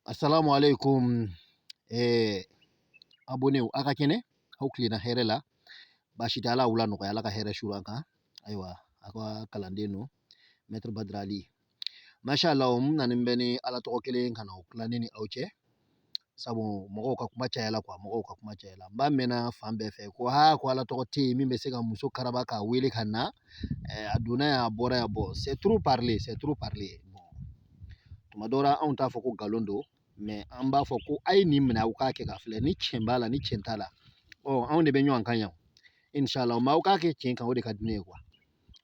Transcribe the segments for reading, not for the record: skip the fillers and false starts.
Assalamu alaikum. eh abone aka kene hawkli na here la bashita ala wula no ala ka here shuranka aywa aka kalandeno maître badrali masha Allah nanin beni ala to kelen kana uklanini auche sabu mogo ka kuma chayala kwa mogo ka kuma chayala ba mena fambe fe ko ha ko ala to te mi be se ka muso karaba ka wele kana aduna ya bora ya bo c'est trop parler bon tumadora on ta foko galondo mais an b'a fɔ ko a ye nin minɛ aw k'a kɛ ka filɛ ni tiɲɛ b'a la ni tiɲɛ t'a la anw de bɛ ɲɔgɔn kan yan inshallah ma aw k'a kɛ tiɲɛ kan o de ka di ne ye quoi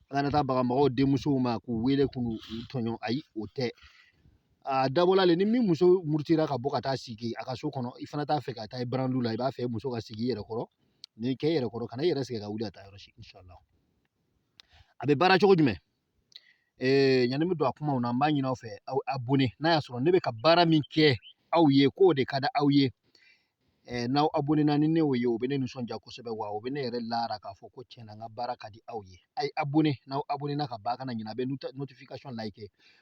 ala na taa baga mɔgɔw denmusow ma k'u wele k'u tɔɲɔ ayi o tɛ a dabɔla le ni min muso murutira ka bɔ ka taa sigi a ka so kɔnɔ i fana t'a fɛ ka taa i barandu la i b'a fɛ muso ka sigi i yɛrɛ kɔrɔ ni kɛ i yɛrɛ kɔrɔ kana i yɛrɛ sɛgɛn ka wuli ka taa yɔrɔ si inshallah a bɛ baara cogo jumɛn yani mi don a kumaw na n b'a ɲini aw fɛ aw abonné n'a y'a sɔrɔ ne bɛ ka baara min kɛ aw ye k'o de ka di aw ye n'aw abonné na ni ne y'o ye o bɛ ne nisɔndiya kosɛbɛ wa o bɛ ne yɛrɛ lara k'a fɔ ko tiɲɛna n ka baara ka di aw ye a ye abonné n'aw abonné na ka ban kana ɲinɛ a bɛ notification like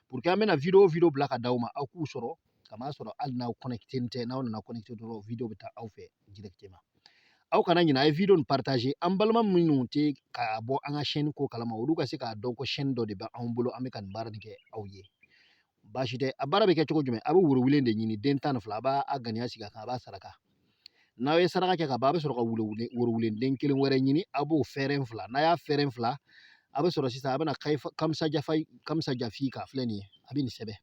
pour que an bɛna video bila ka d'aw ma aw k'u sɔrɔ kamasɔrɔ sɔrɔ hali n'aw connecté tɛ n'aw nana connecté dɔrɔn video bɛ taa aw fɛ directement aw kana ɲinɛ a ye video nin partager an balima minnu tɛ ka bɔ an ka chaîne ko kalama olu ka se k'a dɔn ko chaîne dɔ de bɛ anw bolo an bɛ ka nin baara nin kɛ aw ye baasi tɛ a baara bɛ kɛ cogo jumɛn a bɛ worowilen de ɲini den 12 a b'a ganiya sigi a kan a b'a saraka n'aw ye saraka kɛ ka ban a bɛ sɔrɔ ka worowilen den kelen wɛrɛ ɲini a b'o fɛrɛn fila n'a y'a fɛrɛn fila a bɛ sɔrɔ sisan a bɛna kamisa jafi ka filɛ nin ye a bɛ nin sɛbɛn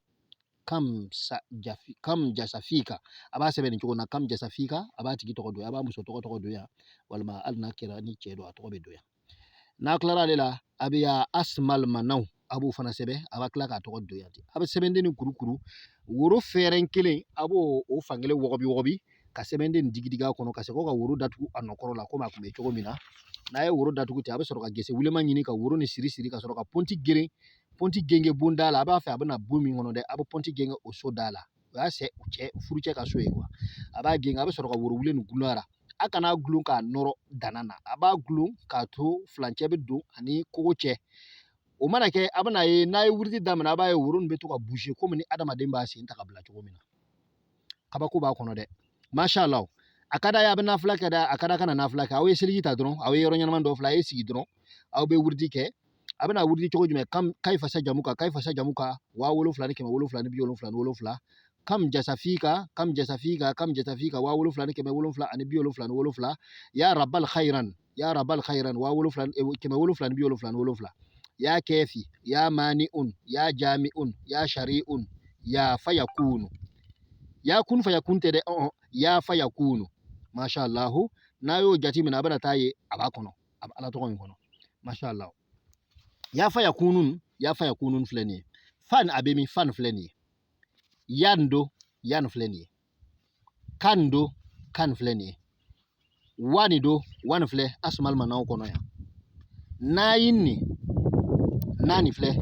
kam jasafika a b'a sɛbɛn nin cogo na kam jasafika a b'a tigi tɔgɔ don a b'a muso tɔgɔ don yan walima hali n'a kɛra ni cɛ don a tɔgɔ bɛ don yan n'a tilara ale la a bɛ ya asmal manaw a b'o fana sɛbɛn a b'a tila k'a tɔgɔ don yan ten a bɛ sɛbɛnden ni kurukuru woro fɛrɛn kelen a b'o o fankelen wɔgɔbi ka sɛbɛnden nin digi a kɔnɔ ka se ko ka woro datugu a nɔkɔrɔ la komi a kun bɛ cogo min na n'a ye woro datugu ten a bɛ sɔrɔ ka gese wulema ɲini ka woro ni siri ka sɔrɔ ka pɔnti genge bon da la a b'a fɛ a bɛna bon min kɔnɔ dɛ a bɛ pɔnti genge o so da la o y'a sɛ furucɛ ka so ye quoi a b'a genge a bɛ sɔrɔ ka woro wule nin gulon a kana gulon k'a nɔrɔ dana na a b'a gulon k'a to fulancɛ bɛ don ani kogo cɛ o mana kɛ a bɛna ye n'a ye wurudi daminɛ a b'a ye woro nin bɛ to ka bouger komi ni adamaden b'a sen ta ka bila cogo min na kabako b'a kɔnɔ dɛ masha Allah a ka d'a ye a bɛ nafila kɛ dɛ a ka d'a kana nafila kɛ aw ye seliji ta dɔrɔn aw ye yɔrɔ ɲɛnama dɔ filɛ a ye sigi dɔrɔn aw bɛ wurudi kɛ a bɛna wurudi cogo jumɛn kayi fasa jamu ka 7777 kam jasafika 7777 ya rabbal khairan 7777 ya kefi ya mani'un ya jami'un ya shari'un ya fayakunu ya kun fayakun tɛ dɛ ya fayakunu masha Allah n'a y'o jati minɛ a bɛna taa ye a b'a kɔnɔ a bɛ ala tɔgɔ in kɔnɔ masha Allah ya fayakunun filɛ nin ye fan a bɛ min fan filɛ nin ye yan filɛ nin ye kan filɛ nin ye wani filɛ asmal manaw kɔnɔ yan nayin ni nani filɛ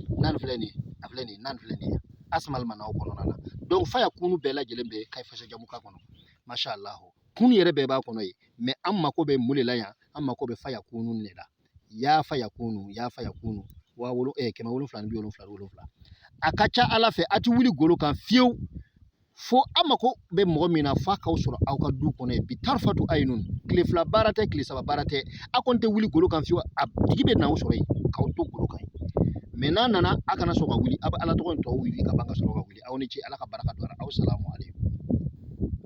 nin ye a filɛ nin ye nani filɛ nin ye asmal manaw kɔnɔna na donc fayakunu bɛɛ lajɛlen bɛ kayi fasa jamu ka kɔnɔ masha Allah kun yɛrɛ bɛɛ b'a kɔnɔ ye mais an mako bɛ mun de la yan an mako bɛ fayakunu de la ya fayakunu 777 a ka ca ala fɛ a tɛ wuli golo kan fiyewu fo an mako bɛ mɔgɔ min na f'a k'aw sɔrɔ aw ka du kɔnɔ ye bi tarifatu ayinun tile fila baara tɛ tile saba baara tɛ a kɔni tɛ wuli golo kan fiyewu a tigi bɛ n'aw sɔrɔ yen k'aw to golo kan mais n'a nana a kana sɔn ka wuli a bɛ ala tɔgɔ in tɔ wuli ka ban ka sɔrɔ ka wuli aw ni ce ala ka barika don a la aw salamu